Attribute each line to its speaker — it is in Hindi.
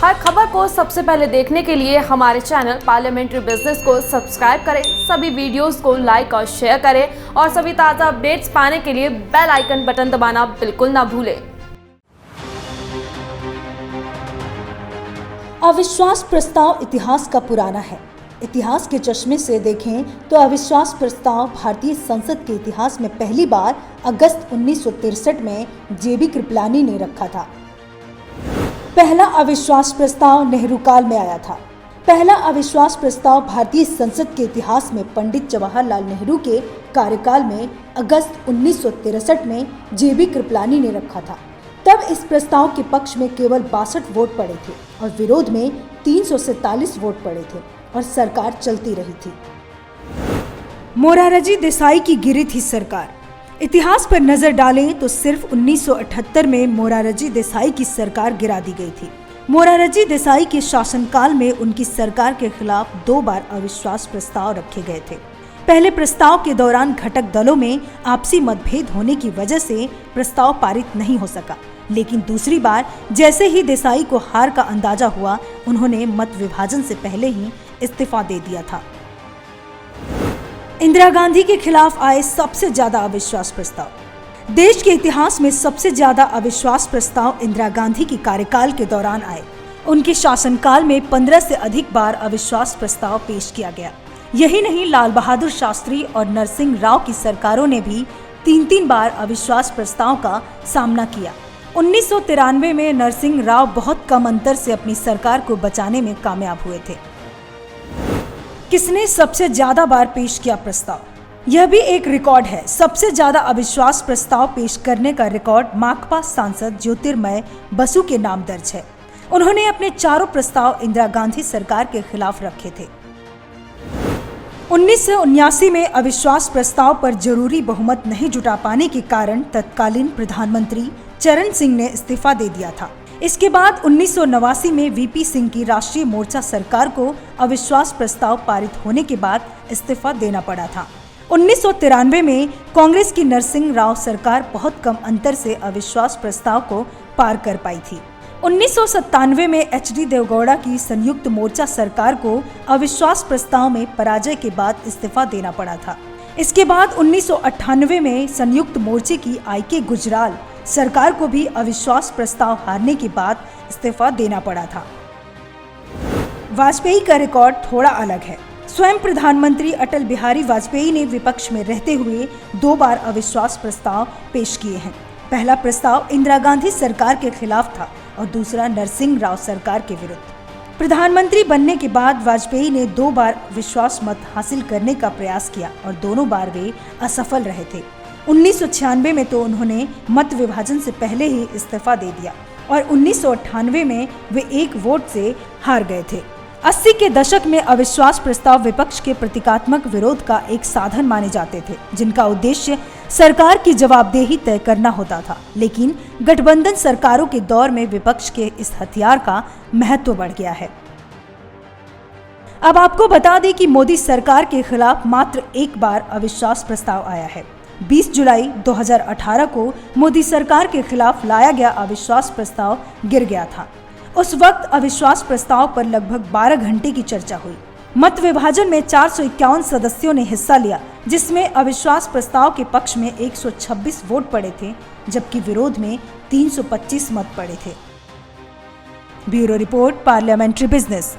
Speaker 1: हर खबर को सबसे पहले देखने के लिए हमारे चैनल पार्लियामेंट्री बिजनेस को सब्सक्राइब करें, सभी वीडियोस को लाइक और शेयर करें और सभी ताज़ा अपडेट्स पाने के लिए बेल आइकन बटन दबाना बिल्कुल ना भूलें।
Speaker 2: अविश्वास प्रस्ताव इतिहास का पुराना है। इतिहास के चश्मे से देखें तो अविश्वास प्रस्ताव भारतीय संसद के इतिहास में पहली बार अगस्त 1963 में जेबी कृपलानी ने रखा था। पहला अविश्वास प्रस्ताव नेहरू काल में आया था। पहला अविश्वास प्रस्ताव भारतीय संसद के इतिहास में पंडित जवाहरलाल नेहरू के कार्यकाल में अगस्त 1963 में जेबी कृपलानी ने रखा था। तब इस प्रस्ताव के पक्ष में केवल 62 वोट पड़े थे और विरोध में 347 वोट पड़े थे और सरकार चलती रही थी। मोरारजी देसाई की गिरी थी सरकार। इतिहास पर नजर डालें तो सिर्फ 1978 में मोरारजी देसाई की सरकार गिरा दी गई थी। मोरारजी देसाई के शासनकाल में उनकी सरकार के खिलाफ 2 बार अविश्वास प्रस्ताव रखे गए थे। पहले प्रस्ताव के दौरान घटक दलों में आपसी मतभेद होने की वजह से प्रस्ताव पारित नहीं हो सका, लेकिन दूसरी बार जैसे ही देसाई को हार का अंदाजा हुआ, उन्होंने मत विभाजन से पहले ही इस्तीफा दे दिया था। इंदिरा गांधी के खिलाफ आए सबसे ज्यादा अविश्वास प्रस्ताव। देश के इतिहास में सबसे ज्यादा अविश्वास प्रस्ताव इंदिरा गांधी की कार्यकाल के दौरान आए। उनके शासनकाल में 15 से अधिक बार अविश्वास प्रस्ताव पेश किया गया। यही नहीं, लाल बहादुर शास्त्री और नरसिंह राव की सरकारों ने भी 3-3 बार अविश्वास प्रस्ताव का सामना किया। 1993 में नरसिंह राव बहुत कम अंतर से अपनी सरकार को बचाने में कामयाब हुए थे। किसने सबसे ज्यादा बार पेश किया प्रस्ताव? यह भी एक रिकॉर्ड है। सबसे ज्यादा अविश्वास प्रस्ताव पेश करने का रिकॉर्ड माकपा सांसद ज्योतिर्मय बसु के नाम दर्ज है। उन्होंने अपने 4 प्रस्ताव इंदिरा गांधी सरकार के खिलाफ रखे थे। 1979 में अविश्वास प्रस्ताव पर जरूरी बहुमत नहीं जुटा पाने के कारण तत्कालीन प्रधानमंत्री चरण सिंह ने इस्तीफा दे दिया था। इसके बाद 1989 में वीपी सिंह की राष्ट्रीय मोर्चा सरकार को अविश्वास प्रस्ताव पारित होने के बाद इस्तीफा देना पड़ा था। 1993 में कांग्रेस की नरसिंह राव सरकार बहुत कम अंतर से अविश्वास प्रस्ताव को पार कर पाई थी। 1997 में एचडी देवगौड़ा की संयुक्त मोर्चा सरकार को अविश्वास प्रस्ताव में पराजय के बाद इस्तीफा देना पड़ा था। इसके बाद 1998 में संयुक्त मोर्चे की आईके गुजराल सरकार को भी अविश्वास प्रस्ताव हारने के बाद इस्तीफा देना पड़ा था। वाजपेयी का रिकॉर्ड थोड़ा अलग है। स्वयं प्रधानमंत्री अटल बिहारी वाजपेयी ने विपक्ष में रहते हुए 2 बार अविश्वास प्रस्ताव पेश किए हैं। पहला प्रस्ताव इंदिरा गांधी सरकार के खिलाफ था और दूसरा नरसिंह राव सरकार के विरुद्ध। प्रधानमंत्री बनने के बाद वाजपेयी ने 2 बार विश्वास मत हासिल करने का प्रयास किया और दोनों बार वे असफल रहे थे। 1996 में तो उन्होंने मत विभाजन से पहले ही इस्तीफा दे दिया और 1998 में वे 1 वोट से हार गए थे। 80 के दशक में अविश्वास प्रस्ताव विपक्ष के प्रतीकात्मक विरोध का एक साधन माने जाते थे, जिनका उद्देश्य सरकार की जवाबदेही तय करना होता था। लेकिन गठबंधन सरकारों के दौर में विपक्ष के इस हथियार का महत्व बढ़ गया है। अब आपको बता दें कि मोदी सरकार के खिलाफ मात्र 1 बार अविश्वास प्रस्ताव आया है। 20 जुलाई 2018 को मोदी सरकार के खिलाफ लाया गया अविश्वास प्रस्ताव गिर गया था। उस वक्त अविश्वास प्रस्ताव पर लगभग 12 घंटे की चर्चा हुई। मत विभाजन में 451 सदस्यों ने हिस्सा लिया, जिसमें अविश्वास प्रस्ताव के पक्ष में 126 वोट पड़े थे, जबकि विरोध में 325 मत पड़े थे। Bureau report, parliamentary business.